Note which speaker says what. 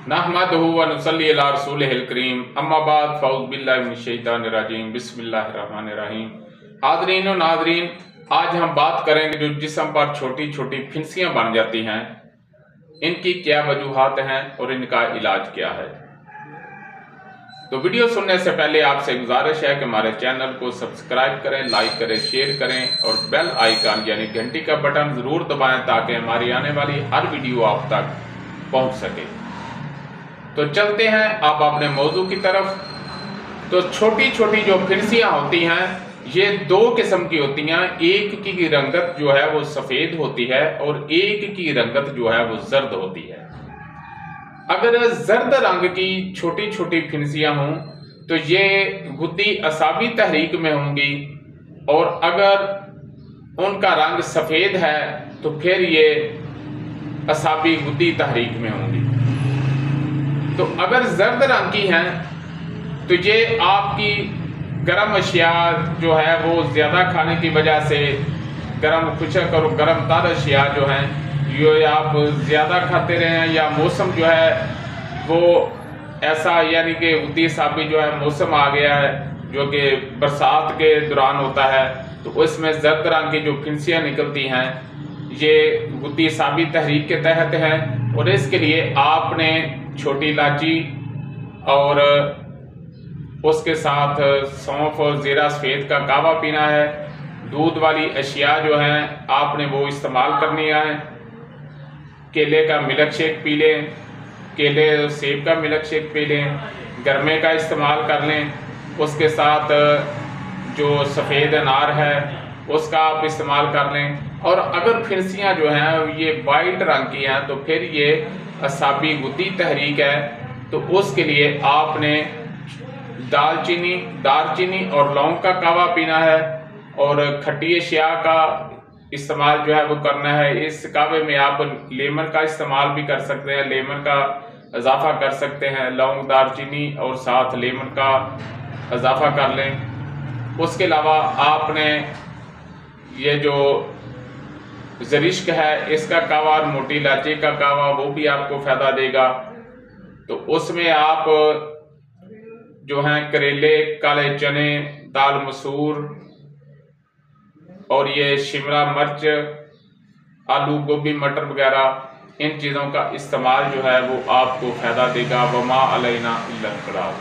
Speaker 1: नहमदुहु व नुसल्ली अला रसूलिहिल करीम अम्मा बाद फ़ऊज़ु बिल्लाहि मिनश शैतानिर रजीम बिस्मिल्लाहिर रहमानिर रहीम। हाज़रीन व नाज़रीन, आज हम बात करेंगे जो जिस्म पर छोटी छोटी फिंसियाँ बन जाती हैं, इनकी क्या वजूहात हैं और इनका इलाज क्या है। तो वीडियो सुनने से पहले आपसे गुजारिश है कि हमारे चैनल को सब्सक्राइब करें, लाइक करें, शेयर करें और बेल आइकन यानी घंटी का बटन ज़रूर दबाएं ताकि हमारी आने वाली हर वीडियो आप तक पहुंच सके। तो चलते हैं अब अपने मौजू की तरफ। तो छोटी छोटी जो फिंसियाँ होती हैं ये दो किस्म की होती हैं। एक की रंगत जो है वो सफ़ेद होती है और एक की रंगत जो है वो जर्द होती है। अगर जर्द रंग की छोटी छोटी फिंसियाँ हों तो ये गुद्दी असाबी तहरीक में होंगी, और अगर उनका रंग सफ़ेद है तो फिर ये असाबी गुद्दी तहरीक में होंगी। तो अगर जर्द रंग की हैं तो ये आपकी गर्म अशिया जो है वो ज़्यादा खाने की वजह से, गर्म खुशक और गर्म तर अशिया जो हैं ये आप ज़्यादा खाते रहें, या मौसम जो है वो ऐसा यानी कि गुद्दी असाबी जो है मौसम आ गया है जो कि बरसात के दौरान होता है, तो उसमें जर्द रंग की जो फिंसियाँ निकलती हैं ये गुद्दी असाबी तहरीक के तहत है। और इसके लिए आपने छोटी इलायची और उसके साथ सौंफ और ज़ीरा सफ़ेद का कावा पीना है। दूध वाली अशिया जो हैं आपने वो इस्तेमाल करनी है। केले का मिल्क शेक पी लें, केले और सेब का मिल्क शेक पी लें, गर्मे का इस्तेमाल कर लें। उसके साथ जो सफ़ेद अनार है उसका आप इस्तेमाल कर लें। और अगर फिंसियाँ जो हैं ये वाइट रंग की हैं तो फिर ये असाबी गुद्दी तहरीक है, तो उसके लिए आपने दालचीनी और लौंग का कावा पीना है और खट्टी अशिया का इस्तेमाल जो है वो करना है। इस कावे में आप लेमन का इस्तेमाल भी कर सकते हैं, लेमन का इजाफा कर सकते हैं। लौंग, दालचीनी और साथ लेमन का इजाफा कर लें। उसके अलावा आपने ये जो ज़रिश्क है इसका कावा और मोटी इलायची का कावा वो भी आपको फ़ायदा देगा। तो उसमें आप जो हैं करेले, काले चने, दाल मसूर और ये शिमला मिर्च, आलू, गोभी, मटर वगैरह इन चीज़ों का इस्तेमाल जो है वो आपको फ़ायदा देगा। वमा अलैना इल्लल बलाग।